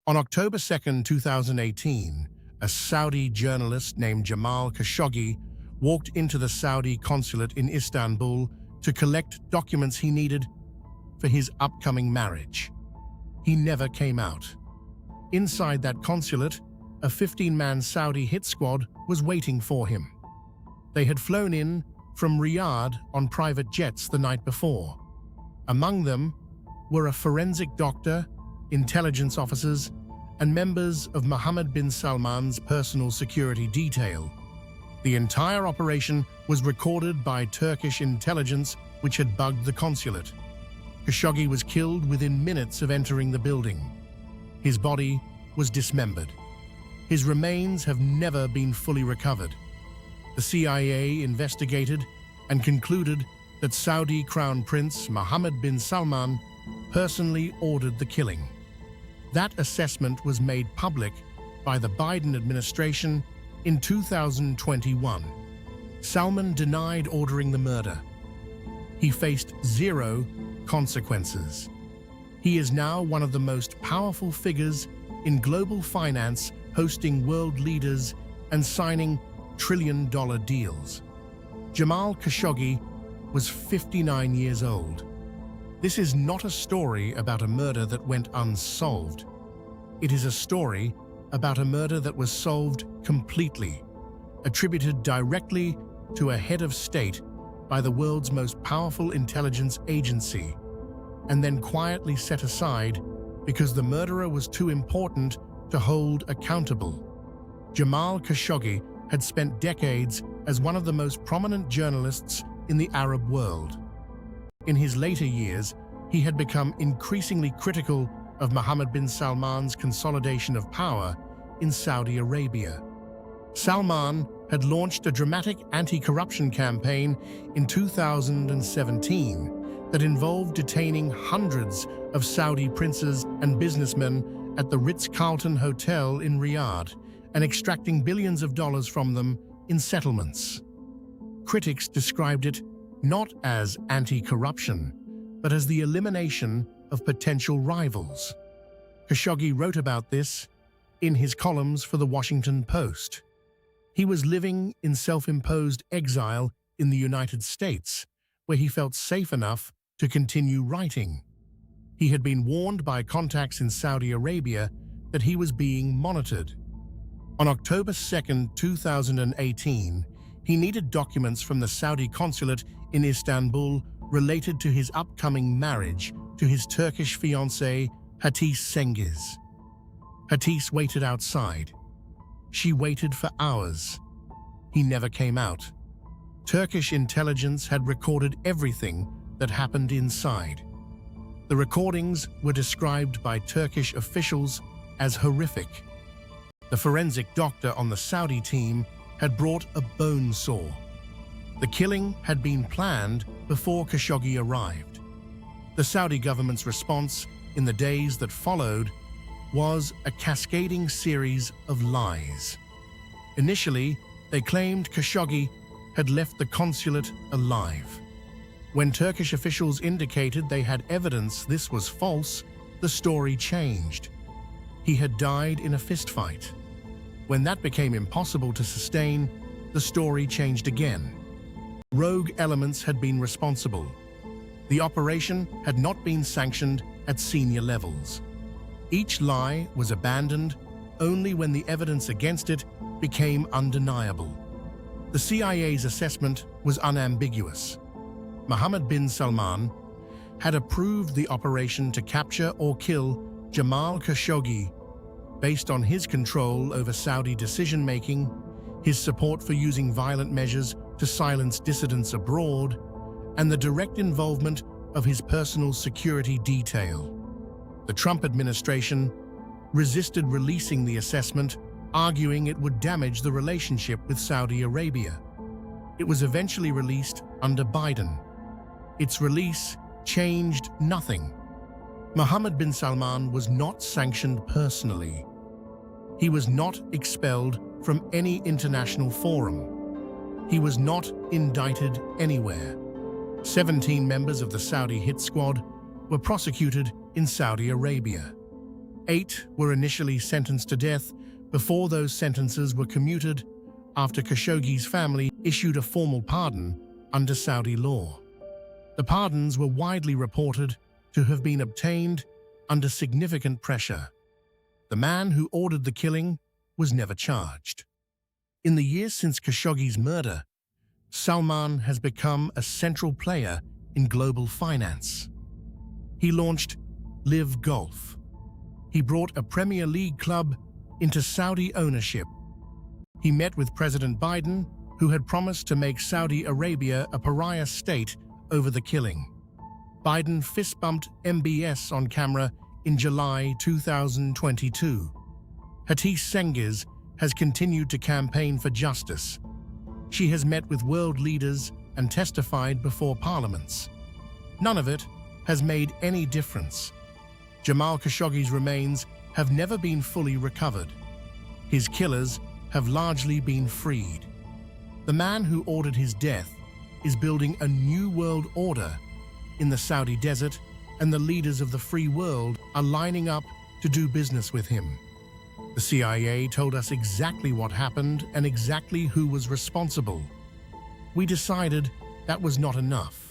On October 2, 2018, a Saudi journalist named Jamal Khashoggi walked into the Saudi consulate in Istanbul to collect documents he needed for his upcoming marriage. He never came out. Inside that consulate, a 15-man Saudi hit squad was waiting for him. They had flown in from Riyadh on private jets the night before. Among them were a forensic doctor, intelligence officers, and members of Mohammed bin Salman's personal security detail. The entire operation was recorded by Turkish intelligence, which had bugged the consulate. Khashoggi was killed within minutes of entering the building. His body was dismembered. His remains have never been fully recovered. The CIA investigated and concluded that Saudi Crown Prince Mohammed bin Salman personally ordered the killing. That assessment was made public by the Biden administration in 2021. Salman denied ordering the murder. He faced zero consequences. He is now one of the most powerful figures in global finance, hosting world leaders and signing trillion-dollar deals. Jamal Khashoggi was 59 years old. This is not a story about a murder that went unsolved. It is a story about a murder that was solved completely, attributed directly to a head of state by the world's most powerful intelligence agency, and then quietly set aside because the murderer was too important to hold accountable. Jamal Khashoggi had spent decades as one of the most prominent journalists in the Arab world. In his later years, he had become increasingly critical of Mohammed bin Salman's consolidation of power in Saudi Arabia. Salman had launched a dramatic anti-corruption campaign in 2017 that involved detaining hundreds of Saudi princes and businessmen at the Ritz-Carlton Hotel in Riyadh and extracting billions of dollars from them in settlements. Critics described it not as anti-corruption, but as the elimination of potential rivals. Khashoggi wrote about this in his columns for the Washington Post. He was living in self-imposed exile in the United States, where he felt safe enough to continue writing. He had been warned by contacts in Saudi Arabia that he was being monitored. On October 2, 2018, he needed documents from the Saudi consulate in Istanbul related to his upcoming marriage to his Turkish fiancée, Hatice Cengiz. Hatice waited outside. She waited for hours. He never came out. Turkish intelligence had recorded everything that happened inside. The recordings were described by Turkish officials as horrific. The forensic doctor on the Saudi team had brought a bone saw. The killing had been planned before Khashoggi arrived. The Saudi government's response in the days that followed was a cascading series of lies. Initially, they claimed Khashoggi had left the consulate alive. When Turkish officials indicated they had evidence this was false, the story changed. He had died in a fistfight. When that became impossible to sustain, the story changed again. Rogue elements had been responsible. The operation had not been sanctioned at senior levels. Each lie was abandoned only when the evidence against it became undeniable. The CIA's assessment was unambiguous. Mohammed bin Salman had approved the operation to capture or kill Jamal Khashoggi based on his control over Saudi decision-making, his support for using violent measures to silence dissidents abroad, and the direct involvement of his personal security detail. The Trump administration resisted releasing the assessment, arguing it would damage the relationship with Saudi Arabia. It was eventually released under Biden. Its release changed nothing. Mohammed bin Salman was not sanctioned personally. He was not expelled from any international forum. He was not indicted anywhere. 17 members of the Saudi hit squad were prosecuted in Saudi Arabia. 8 were initially sentenced to death before those sentences were commuted after Khashoggi's family issued a formal pardon under Saudi law. The pardons were widely reported to have been obtained under significant pressure. The man who ordered the killing was never charged. In the years since Khashoggi's murder, Salman has become a central player in global finance. He launched Live Golf. He brought a Premier League club into Saudi ownership. He met with President Biden, who had promised to make Saudi Arabia a pariah state over the killing. Biden fist-bumped MBS on camera in July 2022. Hatice Cengiz has continued to campaign for justice. She has met with world leaders and testified before parliaments. None of it has made any difference. Jamal Khashoggi's remains have never been fully recovered. His killers have largely been freed. The man who ordered his death is building a new world order in the Saudi desert, and the leaders of the free world are lining up to do business with him. The CIA told us exactly what happened and exactly who was responsible. We decided that was not enough.